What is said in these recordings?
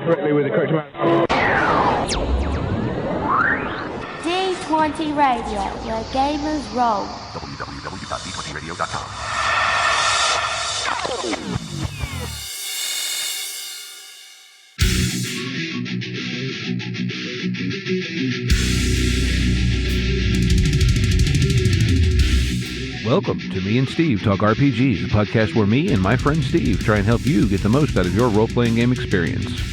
correctly with the correct amount. D20 Radio, where gamers roll. www.d20radio.com. Welcome to Me and Steve Talk RPG, the podcast where me and my friend Steve try and help you get the most out of your role-playing game experience.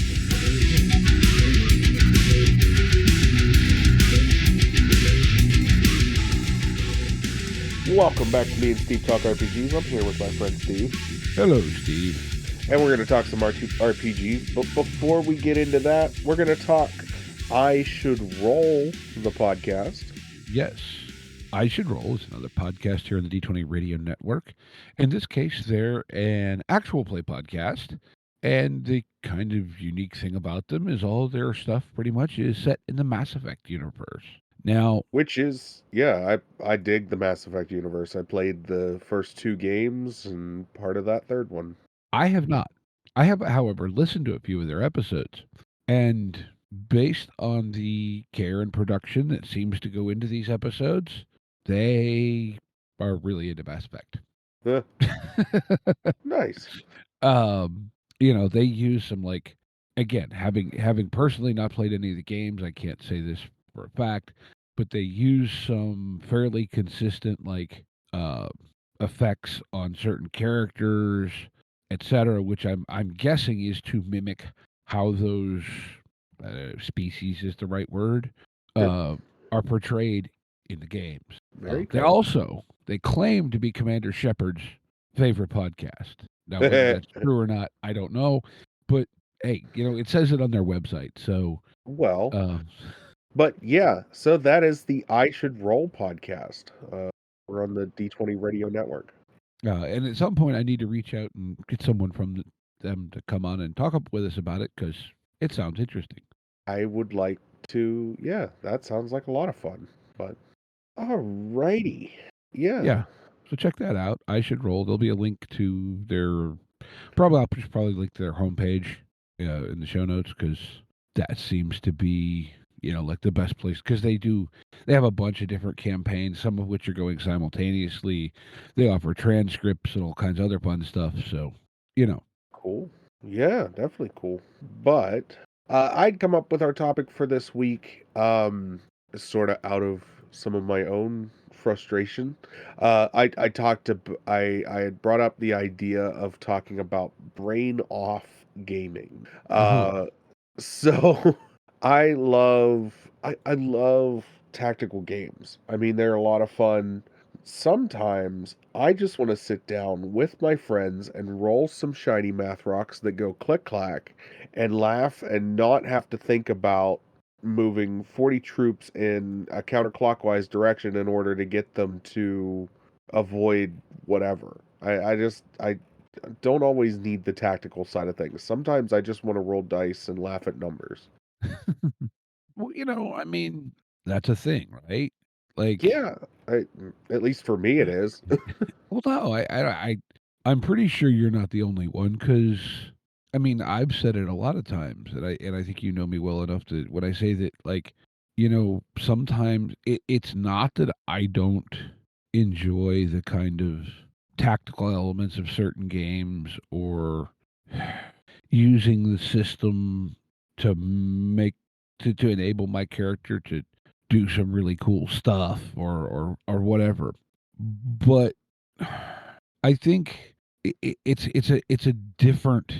Welcome back to Me and Steve Talk RPGs. I'm here with my friend Steve. Hello, Steve. And we're going to talk some RPGs. But before we get into that, we're going to talk I Should Roll, the podcast. Yes, I Should Roll is another podcast here on the D20 Radio Network. In this case, they're an actual play podcast. And the kind of unique thing about them is all their stuff pretty much is set in the Mass Effect universe. Now, which is, yeah, I dig the Mass Effect universe. I played the first two games and part of that third one. I have not. I have, however, listened to a few of their episodes. And based on the care and production that seems to go into these episodes, they are really into Mass Effect. Nice. You know, they use some, like, again, having personally not played any of the games, I can't say this for a fact, but they use some fairly consistent, like, effects on certain characters, etc., which I'm guessing is to mimic how those species is the right word are portrayed in the games. Very cool. They claim to be Commander Shepard's favorite podcast. Now, whether that's true or not, I don't know. But hey, you know, it says it on their website. So, well, but yeah, so that is the I Should Roll podcast. We're on the D20 Radio Network. And at some point, I need to reach out and get someone from them to come on and talk up with us about it because it sounds interesting. I would like to. Yeah, that sounds like a lot of fun. But alrighty, yeah. So check that out. I Should Roll. There'll be a link to their. I'll probably link to their homepage in the show notes because that seems to be, you know, like the best place because they have a bunch of different campaigns, some of which are going simultaneously. They offer transcripts and all kinds of other fun stuff. So, you know. Cool. Yeah, definitely cool. But I'd come up with our topic for this week, sort of out of some of my own frustration. I had brought up the idea of talking about brain off gaming. So I love tactical games. I mean, they're a lot of fun. Sometimes I just want to sit down with my friends and roll some shiny math rocks that go click clack and laugh and not have to think about moving 40 troops in a counterclockwise direction in order to get them to avoid whatever. I don't always need the tactical side of things. Sometimes I just want to roll dice and laugh at numbers. Well, you know, I mean, that's a thing, right? Like, yeah, at least for me it is. Well, no, I'm pretty sure you're not the only one because, I mean, I've said it a lot of times, and I think you know me well enough to when I say that, like, you know, sometimes it's not that I don't enjoy the kind of tactical elements of certain games or using the system to enable my character to do some really cool stuff or whatever, but I think it's a different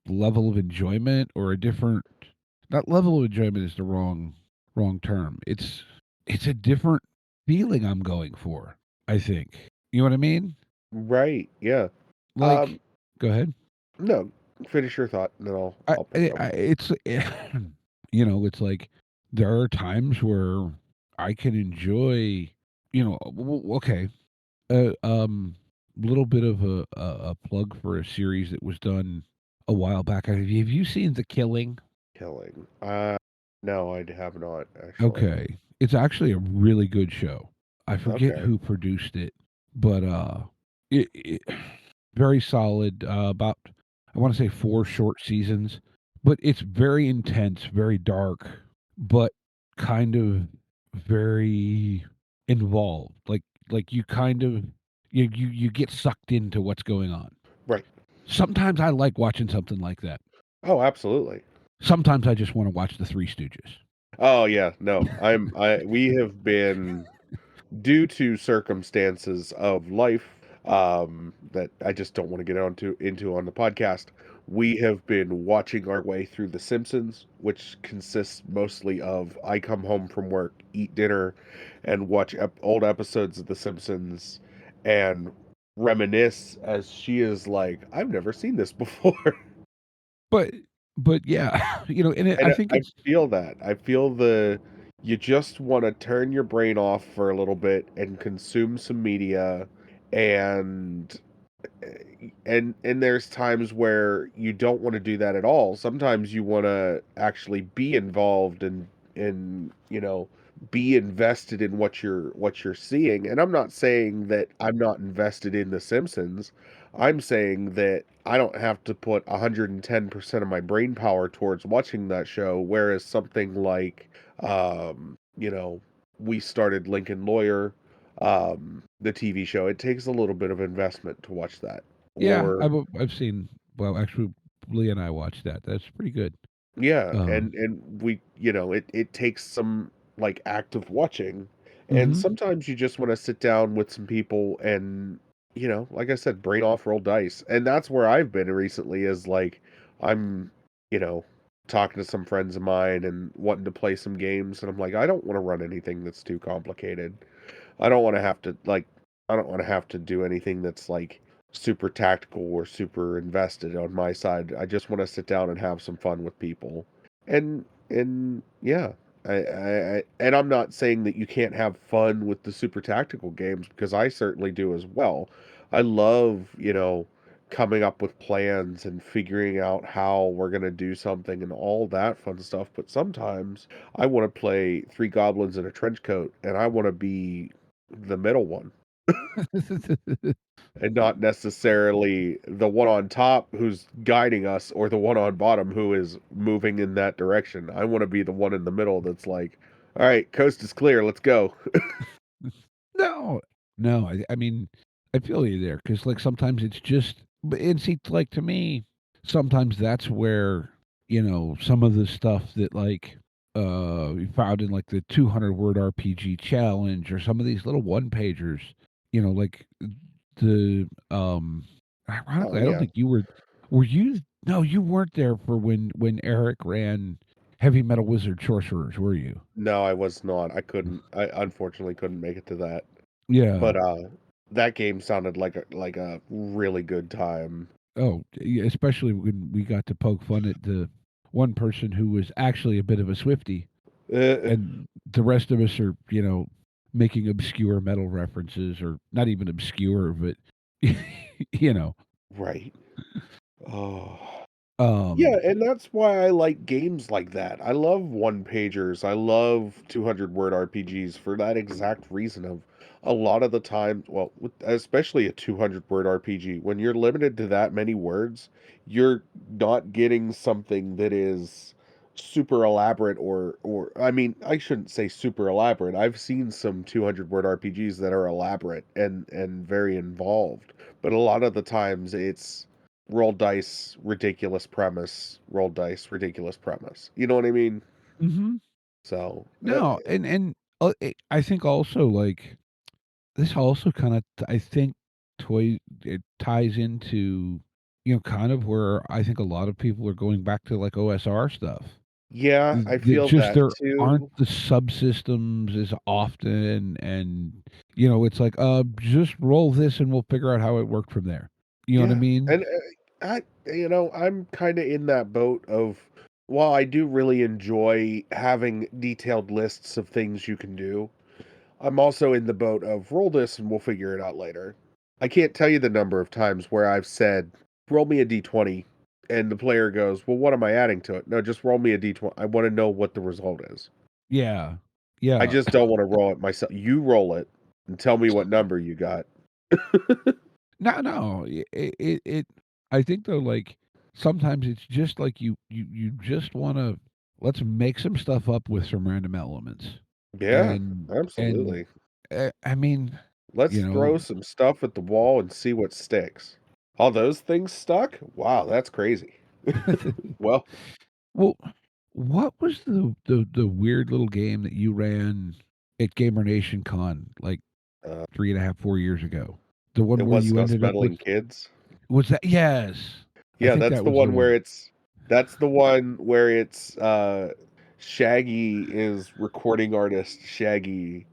level of enjoyment, or a different, not level of enjoyment is the wrong term. It's a different feeling I'm going for, I think. You know what I mean? Right. Yeah. Like, go ahead. No, finish your thought, and then I'll pick up. It's you know, it's like there are times where I can enjoy, you know, okay, little bit of a plug for a series that was done a while back. Have you seen The Killing? Killing. No, I have not, actually. Okay. It's actually a really good show. I forget who produced it, but it very solid. About, I want to say 4 short seasons, but it's very intense, very dark, but kind of very involved. Like you kind of you get sucked into what's going on. Right. Sometimes I like watching something like that. Oh, absolutely. Sometimes I just want to watch the Three Stooges. Oh yeah, no. We have been, due to circumstances of life, that I just don't want to get into on the podcast. We have been watching our way through The Simpsons, which consists mostly of I come home from work, eat dinner, and watch old episodes of The Simpsons and reminisce as she is like, I've never seen this before. But but yeah, I And think I it's feel that. I feel you just wanna turn your brain off for a little bit and consume some media, and and there's times where you don't wanna do that at all. Sometimes you wanna actually be involved and, be invested in what you're seeing, and I'm not saying that I'm not invested in The Simpsons. I'm saying that I don't have to put 110% of my brain power towards watching that show, whereas something like, you know, we started Lincoln Lawyer, the TV show, it takes a little bit of investment to watch that. yeah, Or I've seen well, actually, Lee and I watched that. That's pretty good. yeah, Um, and we, it takes some like active watching, and mhm. sometimes you just want to sit down with some people and, like I said, brain off, roll dice, and that's where I've been recently. Is like I'm, you know, talking to some friends of mine and wanting to play some games, and I'm like, I don't want to run anything that's too complicated. I don't want to have to like I don't want to have to do anything that's like super tactical or super invested on my side. I just want to sit down and have some fun with people. And yeah, and I'm not saying that you can't have fun with the super tactical games, because I certainly do as well. I love, coming up with plans and figuring out how we're going to do something and all that fun stuff, but sometimes I want to play Three Goblins in a Trench Coat, and I want to be the middle one and not necessarily the one on top who's guiding us or the one on bottom who is moving in that direction. I want to be the one in the middle that's like, all right, coast is clear, let's go. No, no, I mean, I feel you there because like, sometimes it's just and see, like, to me, sometimes that's where, some of the stuff that, like, we found in, like, the 200-word RPG challenge or some of these little one-pagers, like, Oh ironically, I don't yeah. think were you no, you weren't there for when Eric ran Heavy Metal Wizard Sorcerers, were you? No, I was not. I unfortunately couldn't make it to that. Yeah. But that game sounded like a really good time. Oh, yeah, especially when we got to poke fun at the one person who was actually a bit of a Swiftie, Uh, and the rest of us are, making obscure metal references, or not even obscure, but you know, right. Oh. Yeah, um, and that's why I like games like that. I love one pagers. I love 200-word RPGs for that exact reason of a lot of the time, well, especially a 200-word RPG, when you're limited to that many words, you're not getting something that is super elaborate or I mean, I shouldn't say super elaborate. I've seen some 200-word RPGs that are elaborate and very involved, but a lot of the times it's roll dice, ridiculous premise, roll dice, ridiculous premise. You know what I mean? mhm. So, No, I think also, like, this also kind of, I think, it ties into, kind of where I think a lot of people are going back to, like, OSR stuff. yeah, I That feel just that there aren't too. the subsystems as often, and, it's like, just roll this and we'll figure out how it worked from there." You know what I Yeah, mean? and I'm kind of in that boat of, while I do really enjoy having detailed lists of things you can do, I'm also in the boat of roll this and we'll figure it out later. I can't tell you the number of times where I've said, roll me a d20, and the player goes, well, what am I adding to it? No, just roll me a d20. I want to know what the result is. Yeah. I Yeah. just don't want to roll it myself. You roll it and tell me what number you got. No, no, I think, though, like, sometimes it's just like you just want to let's make some stuff up with some random elements, Yeah, and absolutely. I mean, Let's you know, throw some stuff at the wall and see what sticks. All those things stuck? Wow, that's crazy. Well, well, what was the weird little game that you ran at Gamer Nation Con like uh, 3.5, 4 years ago? The one it where you wasn't us ended up with meddling kids. was that? Yes, I Yeah, think that's that the was the one where one. Shaggy is recording artist Shaggy.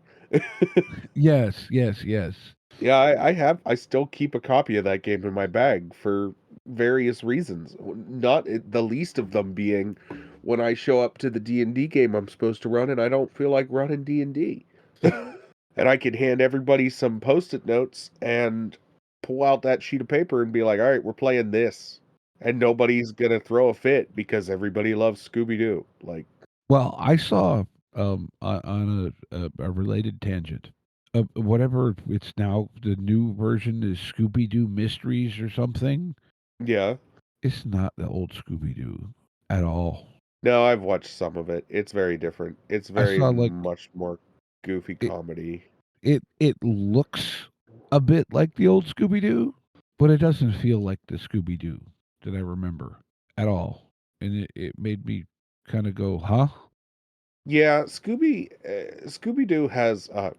Yes, yes, yes. Yeah, I still keep a copy of that game in my bag for various reasons. Not the least of them being when I show up to the D&D game I'm supposed to run and I don't feel like running D&D. And I could hand everybody some post-it notes and pull out that sheet of paper and be like, "All right, we're playing this." And nobody's going to throw a fit because everybody loves Scooby-Doo. Like, Well, I saw on a related tangent, whatever it's now the new version is Scooby Doo Mysteries or something. yeah. It's not the old Scooby Doo at all. No, I've watched some of it. It's very different. It's I very saw like much more goofy it comedy. it looks a bit like the old Scooby Doo, but it doesn't feel like the Scooby Doo that I remember at all, and it made me kind of go, huh? Yeah, Scooby-Doo has I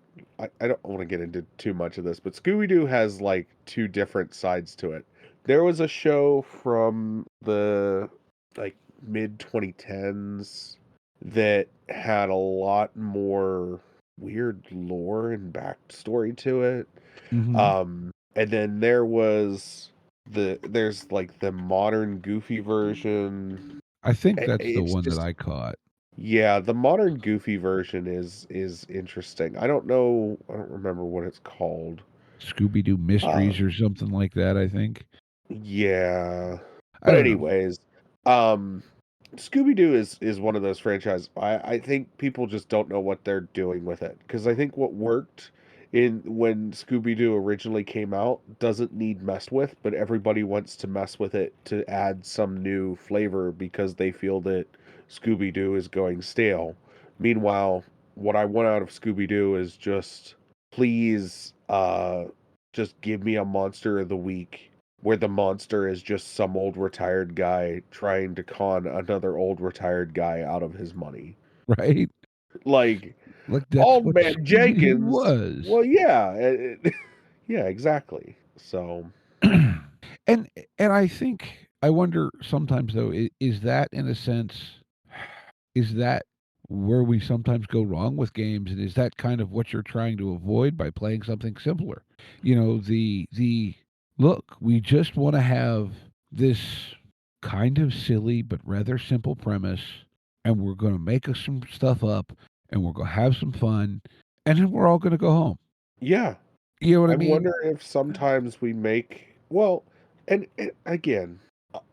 don't want to get into too much of this, but Scooby-Doo has like two different sides to it. There was a show from the like mid 2010s that had a lot more weird lore and backstory to it. Hmm. And then there's like the modern goofy version. I think that's the It's one that just I caught. yeah, the modern Goofy version is interesting. I don't remember what it's called. Scooby Doo Uh, Mysteries or something like that, I think. yeah. I But don't know. anyways, um, Scooby-Doo is one of those franchises. I think people just don't know what they're doing with it because I think what worked in when Scooby-Doo originally came out doesn't need messed with, but everybody wants to mess with it to add some new flavor because they feel that Scooby-Doo is going stale. Meanwhile, what I want out of Scooby-Doo is please just give me a monster of the week where the monster is just some old retired guy trying to con another old retired guy out of his money. Right? Like Like that's Old what Man Scooby Doo Jenkins. was. Well, yeah, yeah, exactly. So, and and I think I wonder sometimes though, is that in a sense is that where we sometimes go wrong with games, and is that kind of what you're trying to avoid by playing something simpler? The look, we just want to have this kind of silly but rather simple premise, and we're going to make us some stuff up, and we're going to have some fun, and then we're all going to go home. yeah, You know what I I mean? wonder if sometimes we make well, and again,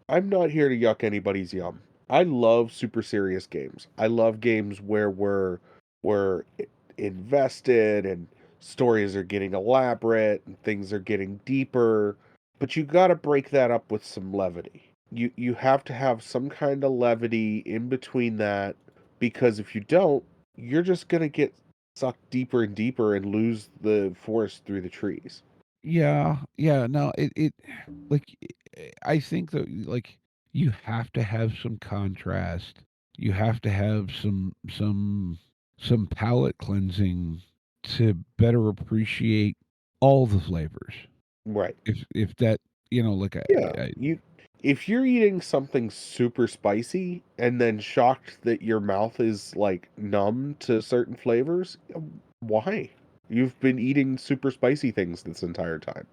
I'm not here to yuck anybody's yum. I love super serious games. I love games where we're invested and stories are getting elaborate and things are getting deeper, but you got to break that up with some levity. You have to have some kind of levity in between that because if you don't, you're just going to get sucked deeper and deeper and lose the forest through the trees. Yeah, yeah. No, it like I think that like you have to have some contrast. You have to have some palate cleansing to better appreciate all the flavors. Right. If that like Yeah, I you if you're eating something super spicy and then shocked that your mouth is like numb to certain flavors, why? You've been eating super spicy things this entire time.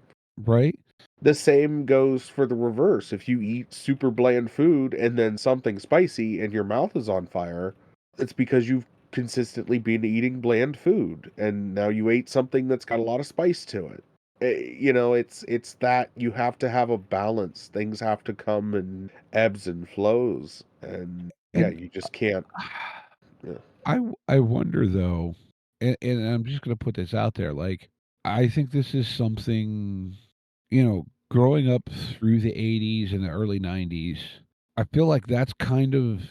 right? The same goes for the reverse. If you eat super bland food and then something spicy and your mouth is on fire, it's because you've consistently been eating bland food and now you ate something that's got a lot of spice to it. It's that you have to have a balance. Things have to come in ebbs and flows, and yeah, And you just can't. Yeah. I wonder though, and I'm just going to put this out there, like I think this is something, growing up through the 80s and the early 90s, I feel like that's kind of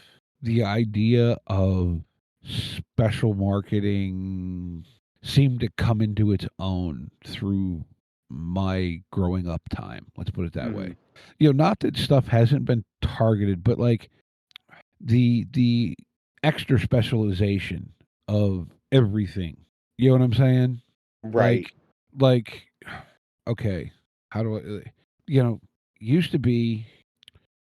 the idea of special marketing seemed to come into its own through my growing up time. Let's put it that Hmm. way. Not that stuff hasn't been targeted, but like the extra specialization of everything. You know what I'm saying? Right. Like like okay, how do I you know, used to be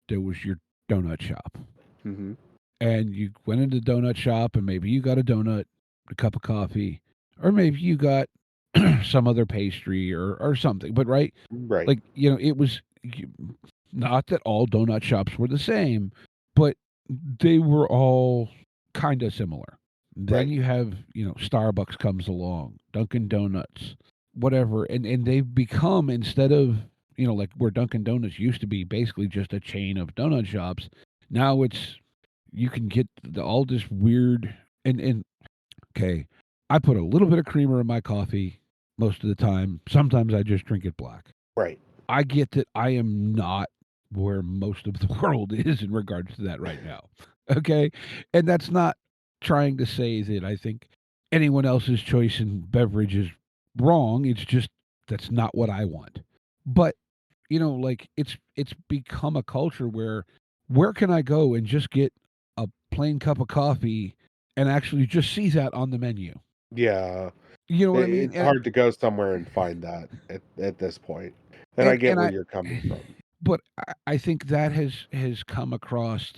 there was your donut shop. Hmm. And you went into the donut shop and maybe you got a donut, a cup of coffee, or maybe you got some other pastry or something. But right, Right. like it was not that all donut shops were the same, but they were all kind of similar. Then Right. you have Starbucks comes along, Dunkin' Donuts, whatever, and they've become, instead of like where Dunkin' Donuts used to be basically just a chain of donut shops, now it's you can get all this weird and okay, I put a little bit of creamer in my coffee most of the time. Sometimes I just drink it black. Right. I get that I am not where most of the world is in regards to that right now. Okay? And that's not trying to say that I think anyone else's choice in beverage is wrong. It's just that's not what I want. But, like it's become a culture where can I go and just get a plain cup of coffee and actually just see that on the menu? Yeah. You know what I mean? It's hard to go somewhere and find that at this point. And I And get and where I you're coming from. but I think that has come across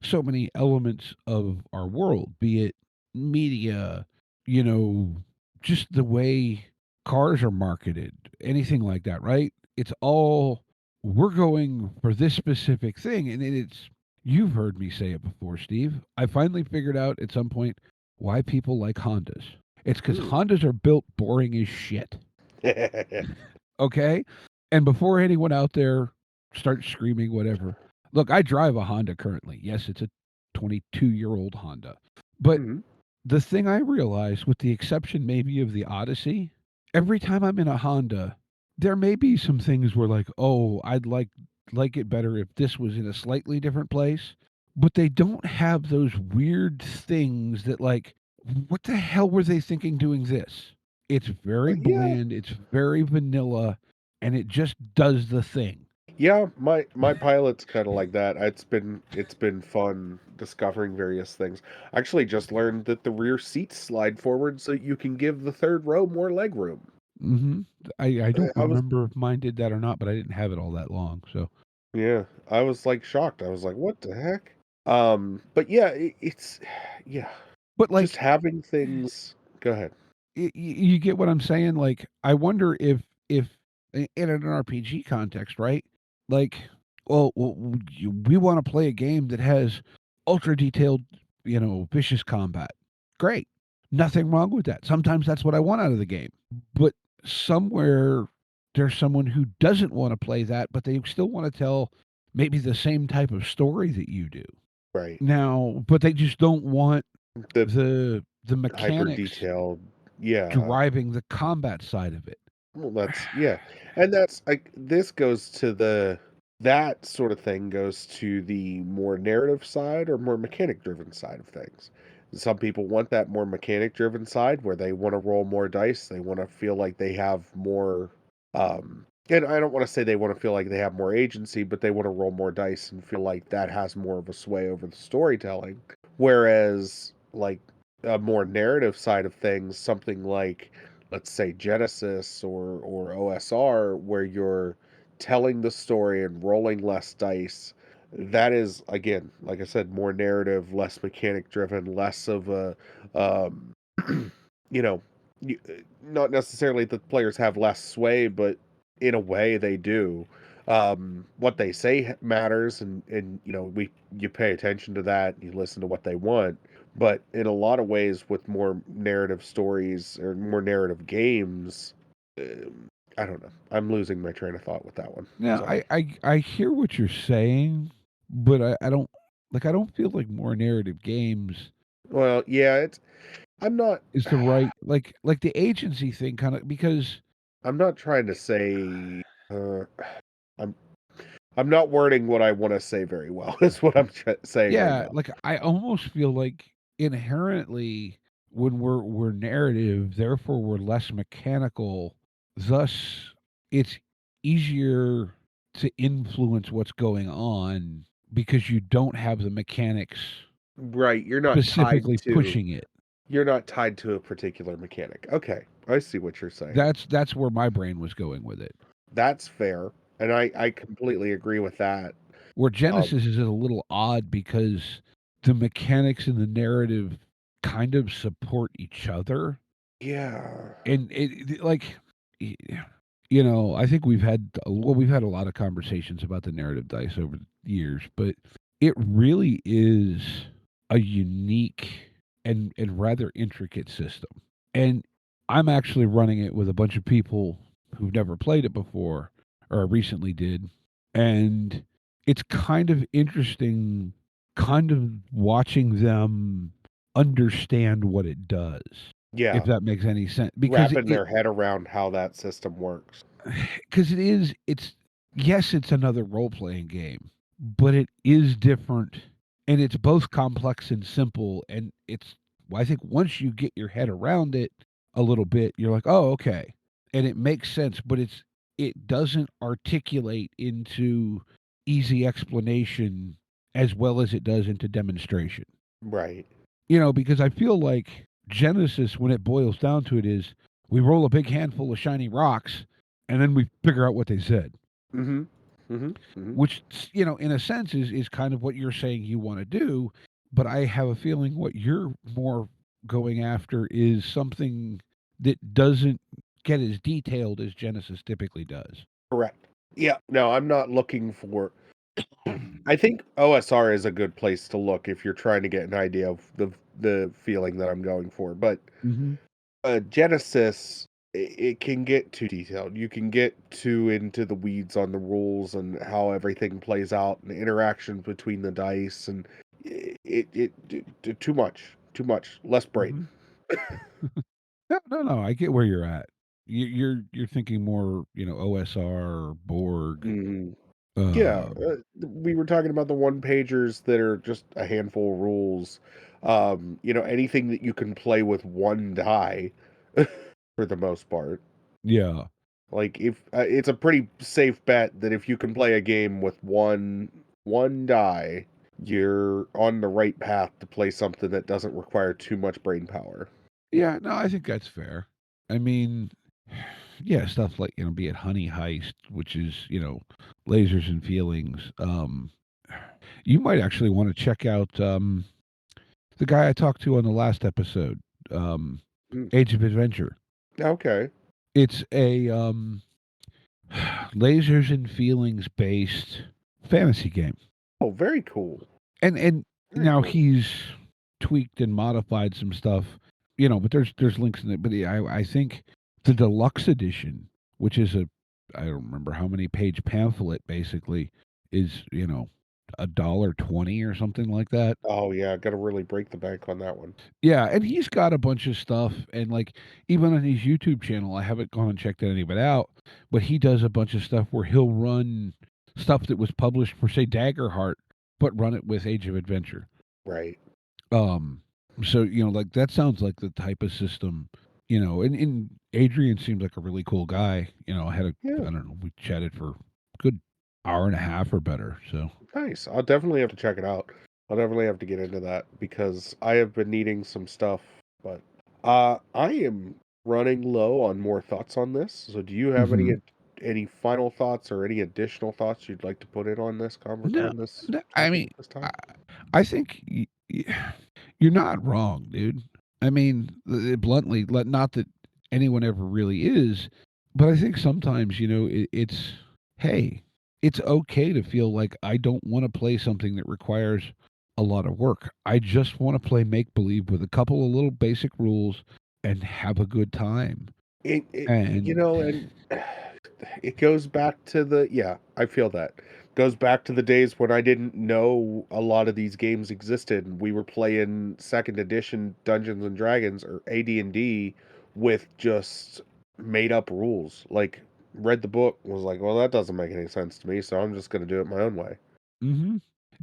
so many elements of our world, be it media, you know, just the way cars are marketed, anything like that, right? It's all we're going for this specific thing, and it's you've heard me say it before, Steve. I finally figured out at some point why people like Hondas. It's because Mm. Hondas are built boring as shit. Okay? And before anyone out there starts screaming whatever, look, I drive a Honda currently. Yes, it's a 22-year-old Honda. But Mhm. the thing I realize, with the exception maybe of the Odyssey, every time I'm in a Honda, there may be some things where like, oh, I'd like it better if this was in a slightly different place. But they don't have those weird things that like, what the hell were they thinking doing this? It's very Yeah. bland, it's very vanilla, and it just does the thing. Yeah, my pilot's kinda like that. It's been fun discovering various things. I actually just learned that the rear seats slide forward so you can give the 3rd row more leg room. Mhm. I don't I was remember if mine did that or not, but I didn't have it all that long, so Yeah, I was, like, shocked. I was like, "What the heck?" But yeah, it's yeah, but, just like, having things Go ahead. you get what I'm saying? Like, I wonder if in an RPG context, right? Like, well we wanna play a game that has ultra detailed, vicious combat. Great. Nothing wrong with that. Sometimes that's what I want out of the game. But somewhere there's someone who doesn't wanna play that, but they still wanna tell maybe the same type of story that you do. Right. Now, but they just don't want The the hyper mechanics detailed Yeah. driving the combat side of it. Well, that's yeah, and that's like this goes to that sort of thing goes to the more narrative side or more mechanic driven side of things. Some people want that more mechanic driven side where they want to roll more dice, they want to feel like they have more and I don't want to say they want to feel like they have more agency, but they want to roll more dice and feel like that has more of a sway over the storytelling. Whereas like a more narrative side of things, something like let's say Genesis or OSR where you're telling the story and rolling less dice, that is again, like I said, more narrative, less mechanic driven, less of a um you know, not necessarily that players have less sway, but in a way they do. What they say matters, and you pay attention to that, you listen to what they want. But in a lot of ways, with more narrative stories or more narrative games, I don't know. I'm losing my train of thought with that one. Now, Sorry. I hear what you're saying, but I don't like, I don't feel like more narrative games Well, yeah, I'm not. is the right like the agency thing kinda because I'm not trying to say. Uh, I'm not wording what I want to say very well. Is what I'm saying right Yeah, now. like I almost feel like inherently when we're narrative, therefore we're less mechanical. Thus, it's easier to influence what's going on because you don't have the mechanics Right, specifically pushing it. you're not tied to a particular mechanic. Okay, I see what you're saying. That's where my brain was going with it. That's fair, and I completely agree with that. Where Um, Genesis is a little odd because the mechanics and the narrative kind of support each other. yeah, And like you know, I think we've had a lot of conversations about the narrative dice over the years, but it really is a unique and rather intricate system. And I'm actually running it with a bunch of people who've never played it before or recently did, and it's kind of interesting kind of watching them understand what it does, if yeah, that makes any sense, because wrapping their head around how that system works. it's yes, it's another role-playing game, but it is different, and it's both complex and simple, and it's well, I think once you get your head around it a little bit, you're like, "Oh, okay." And it makes sense, but it doesn't articulate into easy explanation as well as it does into demonstration. Right. You know, because I feel like Genesis, when it boils down to it, is we roll a big handful of shiny rocks and then we figure out what they said. Mm-hmm. Mm-hmm. Mm-hmm. Which, you know, in a sense is kind of what you're saying you want to do. But I have a feeling what you're more going after is something that doesn't get as detailed as Genesis typically does. Correct. Yeah. No, I'm not looking for. I think OSR is a good place to look if you're trying to get an idea of the feeling that I'm going for. But Mm-hmm. Genesis, it can get too detailed. You can get too into the weeds on the rules and how everything plays out and the interactions between the dice, and too much, less brain. Mm-hmm. No. I get where you're at. You're thinking more, you know, OSR or Borg. Hmm. Yeah, Um, we were talking about the one pagers that are just a handful of rules. Anything that you can play with one die, for the most part. yeah. Like if it's a pretty safe bet that if you can play a game with one die, you're on the right path to play something that doesn't require too much brain power. Yeah, no, I think that's fair. I mean, yeah, stuff like, you know, be it Honey Heist, which is, you know, lasers and feelings. You might actually want to check out the guy I talked to on the last episode, um, Mm, Age of Adventure. okay. It's a lasers and feelings based fantasy game. Oh, very cool. And Very now cool. he's tweaked and modified some stuff, you know, but there's links in it. But I think the deluxe edition, which is I don't remember how many page pamphlet, basically is, you know, $1.20 or something like that. Oh yeah, got to really break the bank on that one. Yeah, and he's got a bunch of stuff, and like even on his YouTube channel, I haven't gone and checked any of it out, but he does a bunch of stuff where he'll run stuff that was published for, say, Daggerheart, but run it with Age of Adventure. Right. Um, so, you know, like that sounds like the type of system, you know, and Adrian seems like a really cool guy. You know, I Yeah. don't know, we chatted for a good hour and a half or better. So, Nice. I'll definitely have to check it out. I'll definitely have to get into that because I have been needing some stuff, but I am running low on more thoughts on this. So do you have mhm. any final thoughts or any additional thoughts you'd like to put in on this No, on this no, I topic mean, this I, time? I think you're not wrong, dude. I mean, bluntly, not that anyone ever really is, but I think sometimes, you know, it's, hey, it's okay to feel like I don't want to play something that requires a lot of work. I just want to play make believe with a couple of little basic rules and have a good time. And And it goes back to I feel that. Goes back to the days when I didn't know a lot of these games existed and we were playing second edition Dungeons and Dragons or AD&D with just made up rules. Like read the book, was like, well, that doesn't make any sense to me, so I'm just going to do it my own way. Mm-hmm.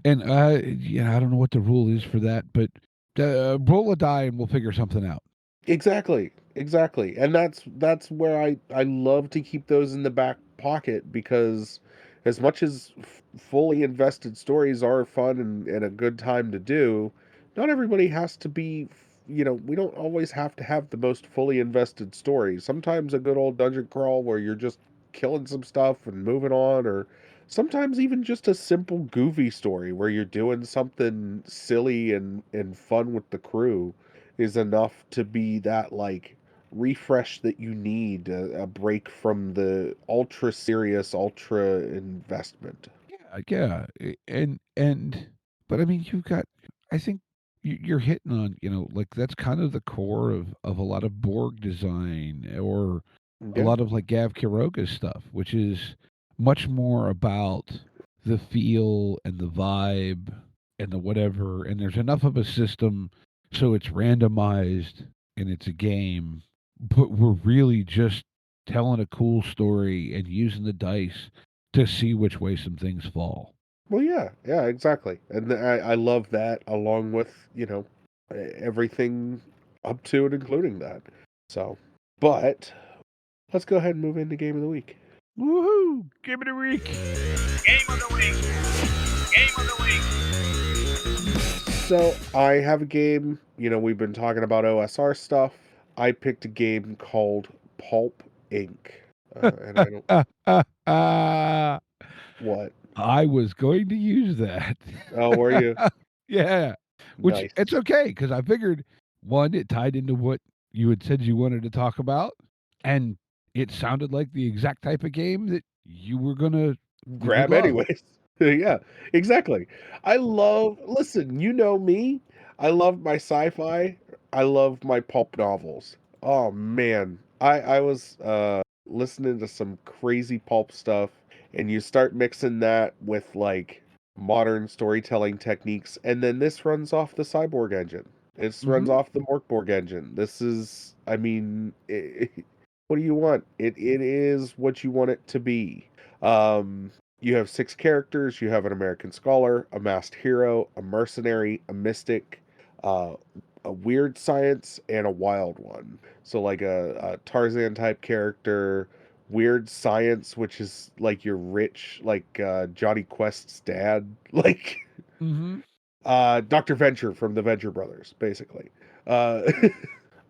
And I don't know what the rule is for that, but roll a die and we'll figure something out. Exactly, exactly, and that's where I love to keep those in the back pocket, because as much as fully invested stories are fun and a good time to do, not everybody has to be. We don't always have to have the most fully invested story. Sometimes a good old dungeon crawl where you're just killing some stuff and moving on, or sometimes even just a simple goofy story where you're doing something silly and fun with the crew is enough to be that like refresh that you need, a break from the ultra serious, ultra investment. Yeah, and but I mean, you've got. I think you're hitting on, like that's kind of the core of a lot of Borg design or a Yeah, lot of like Gav Quiroga's stuff, which is much more about the feel and the vibe and the whatever. And there's enough of a system so it's randomized and it's a game, but we're really just telling a cool story and using the dice to see which way some things fall. well, yeah, exactly, and I love that, along with everything up to and including that. So, but let's go ahead and move into game of the week. Woohoo! Give it a week. Game of the week. Game of the week. So I have a game. We've been talking about OSR stuff. I picked a game called Pulp Inc. And I don't what. I was going to use that. Oh, were you? Yeah, which Nice. it's okay because I figured one, it tied into what you had said you wanted to talk about, and it sounded like the exact type of game that you would Grab love. anyways. Yeah, exactly. Listen, you know me. I love my sci-fi. I love my pulp novels. Oh man. I was listening to some crazy pulp stuff, and you start mixing that with like modern storytelling techniques, and then this runs off the Cyborg engine. This runs Hmm. off the Morkborg engine. This is, I mean, what do you want? It is what you want it to be. Um, you have six characters. You have an American scholar, a masked hero, a mercenary, a mystic, uh, a weird science, and a wild one. So like a Tarzan type character, weird science, which is like your rich, like Johnny Quest's dad, like Hmm. Dr. Venture from the Venture Brothers, basically. Uh,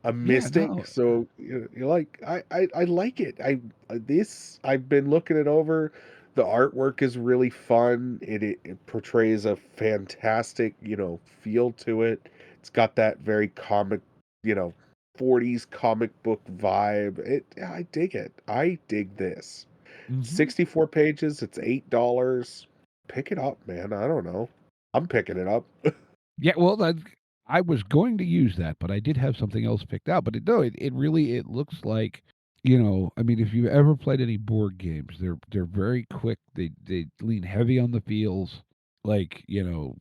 a Yeah, mystic. no. So you're like, I like it. I've been looking it over. The artwork is really fun. It portrays a fantastic feel to it. It's got that very comic, you know 40s comic book vibe. I dig it. I dig this. Hmm. 64 pages. It's $8. Pick it up, man. I don't know. I'm picking it up. Yeah, well, I was going to use that, but I did have something else picked out. But it really it looks like, I mean, if you've ever played any board games, they're very quick. They lean heavy on the feels, like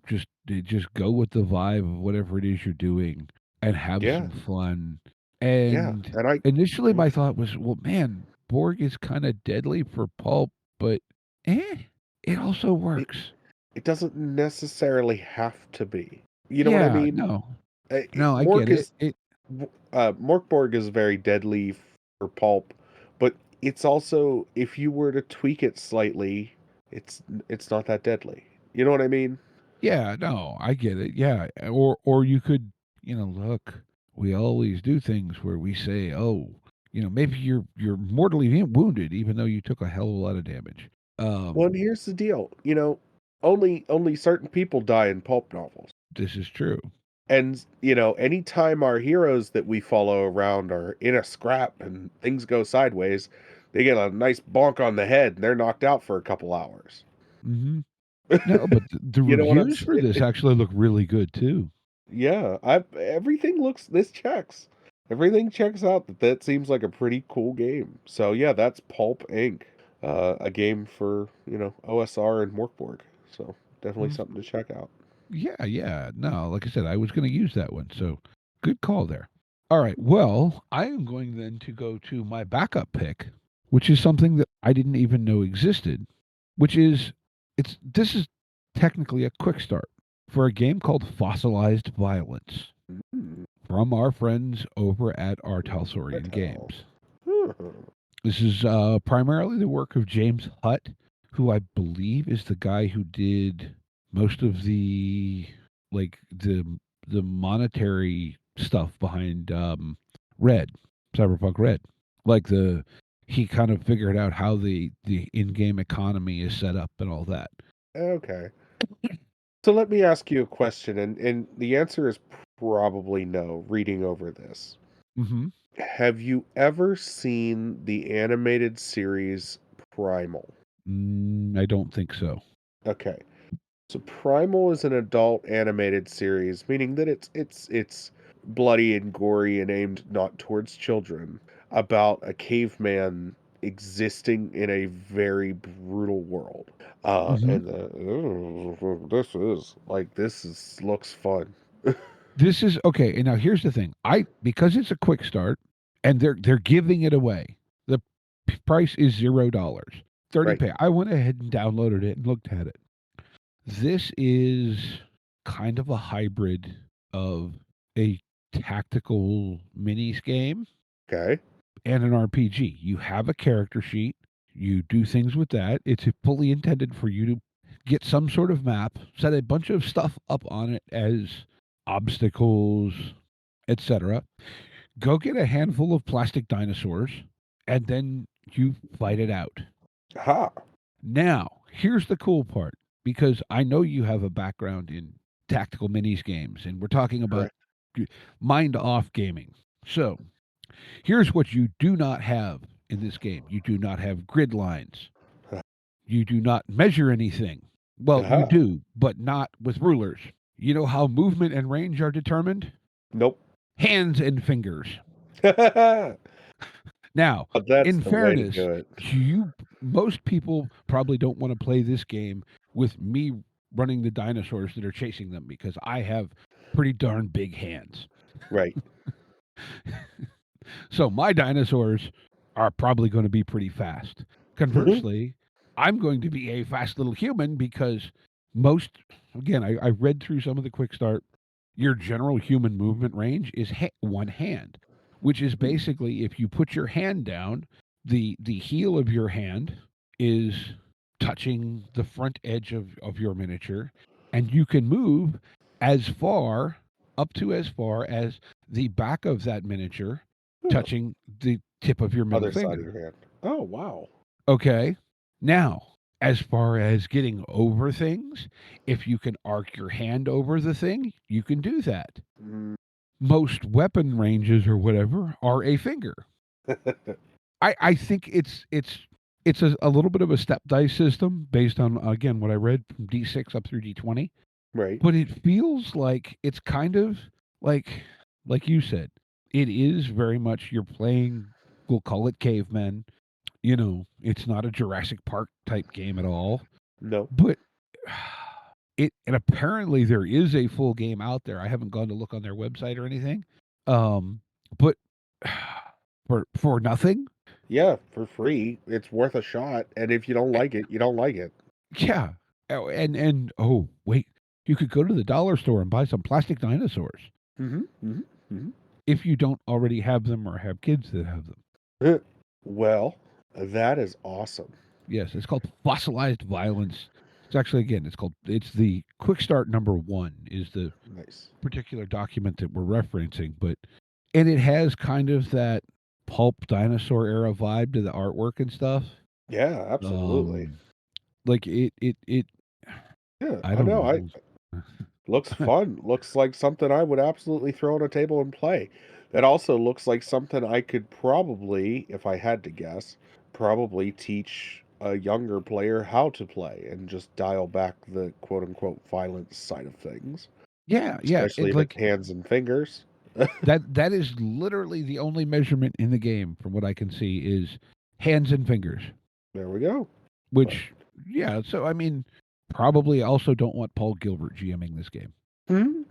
just they just go with the vibe of whatever it is you're doing and have Yeah, some fun. yeah. And And I initially, mm, my thought was, well, man, Borg is kind of deadly for pulp, but it also it works. it doesn't necessarily have to be. You know what I Yeah, mean? no, no, I get Mork it. is Morkborg is very deadly for pulp, but it's also, if you were to tweak it slightly, it's not that deadly. You know what I mean? Yeah, no, I get it. Yeah, or you could, look, we always do things where we say, oh, maybe you're mortally wounded even though you took a hell of a lot of damage. Well, and here's the deal. Only certain people die in pulp novels. This is true. And, anytime our heroes that we follow around are in a scrap and things go sideways, they get a nice bonk on the head and they're knocked out for a couple hours. Hmm. No, but the You know what I'm reviews for saying? this actually look really good too. Yeah, this checks. Everything checks out. That seems like a pretty cool game. So yeah, that's Pulp Inc. A game for, OSR and Morkborg. So definitely something to Mhm. check out. Yeah, yeah. No, like I said, I was going to use that one. So good call there. All right. Well, I am going then to go to my backup pick, which is something that I didn't even know existed, which is this is technically a quick start for a game called Fossilized Violence Hmm. from our friends over at Art Halsorian Metal. Games. Hmm. This is primarily the work of James Hutt, who I believe is the guy who did most of the like the monetary stuff behind Red, Cyberpunk Red. Like he kind of figured out how the in-game economy is set up and all that. Okay. So let me ask you a question, and the answer is probably no, reading over this. Hmm. Have you ever seen the animated series Primal? I don't think so. Okay. So Primal is an adult animated series, meaning that it's bloody and gory and aimed not towards children, about a caveman existing in a very brutal world. Hmm. And this is looks fun. This is okay. And now here's the thing. Because it's a quick start and they're giving it away. The price is $0. 30 Right. pay. I went ahead and downloaded it and looked at it. This is kind of a hybrid of a tactical minis game Okay. and an RPG. You have a character sheet. You do things with that. It's fully intended for you to get some sort of map, set a bunch of stuff up on it as obstacles, etc. Go get a handful of plastic dinosaurs, and then you fight it out. Ha. Now, here's the cool part because I know you have a background in tactical minis games, and we're talking about Correct. mind off gaming. So, here's what you do not have in this game you do not have grid lines, you do not measure anything. Well, you Aha. do, but not with rulers. You know how movement and range are determined? Nope. Hands and fingers. But Now, that's in the way to fairness, do it. most people probably don't want to play this game with me running the dinosaurs that are chasing them because I have pretty darn big hands. Right. So my dinosaurs are probably going to be pretty fast. Mhm. Conversely, I'm going to be a fast little human because most, again, I read through some of the quick start. Your general human movement range is one hand, which is basically if you put your hand down, the heel of your hand is touching the front edge of your miniature, and you can move as far as far as the back of that miniature Huh. touching the tip of your middle Other side of finger. your hand. Oh, wow. Okay. Now, as far as getting over things, if you can arc your hand over the thing, you can do that. Mm. Most weapon ranges or whatever are a finger. I think it's a little bit of a step dice system based on again what I read from D6 up through D20, Right. but it feels like it's kind of like like you said, it is very much you're playing. We'll call it cavemen. You know, it's not a Jurassic Park type game at all, No. but it and apparently there is a full game out there. I haven't gone to look on their website or anything. But for nothing, Yeah, for free. It's worth a shot. And if you don't like it, you don't like it. yeah. Oh, and oh wait, you could go to the dollar store and buy some plastic dinosaurs Hmm. Hmm. if you don't already have them or have kids that have them. Hmm. Well, that is awesome. Yes, it's called Fossilized Violence. It's actually again, it's the quick start number 1 is the Nice. particular document that we're referencing, but and it has kind of that pulp dinosaur era vibe to the artwork and stuff. Yeah, absolutely. Um, like it Yeah, I I don't know. I know. looks fun. Looks like something I would absolutely throw on a table and play. It also looks like something I could probably, if I had to guess, probably teach a younger player how to play and just dial back the quote unquote violence side of things, Yeah, yeah, especially it if it's like hands and fingers. that is literally the only measurement in the game from what I can see is hands and fingers. There we go. But Which yeah, so I mean probably also don't want Paul Gilbert GMing this game. Mhm.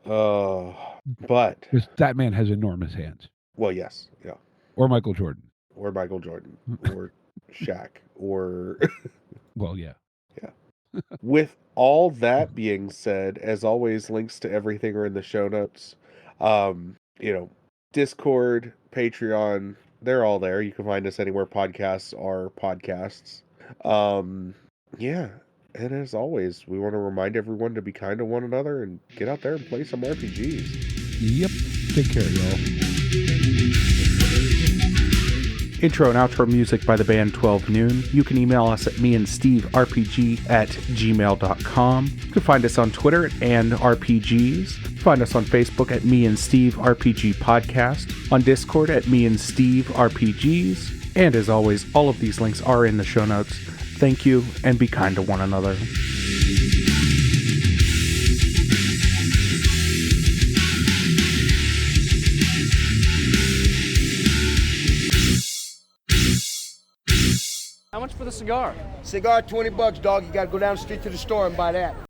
uh, but Because that man has enormous hands. well, yes, yeah. Or Michael Jordan. Or Michael Jordan. Or Shaq. Or... Well, yeah. With all that being said, as always, links to everything are in the show notes. Discord, Patreon, they're all there. You can find us anywhere podcasts are podcasts. Yeah. And as always, we want to remind everyone to be kind to one another and get out there and play some RPGs. Yep. Take care, y'all. Intro and outro music by the band 12 Noon. You can email us at meandsteverpg@gmail.com. You can find us on Twitter at @andrpgs. Find us on Facebook at Me and Steve RPG Podcast. On Discord at Me and Steve RPGs. And as always, all of these links are in the show notes. Thank you, and be kind to one another. How much for the cigar? Cigar, $20, dog. You gotta go down the street to the store and buy that.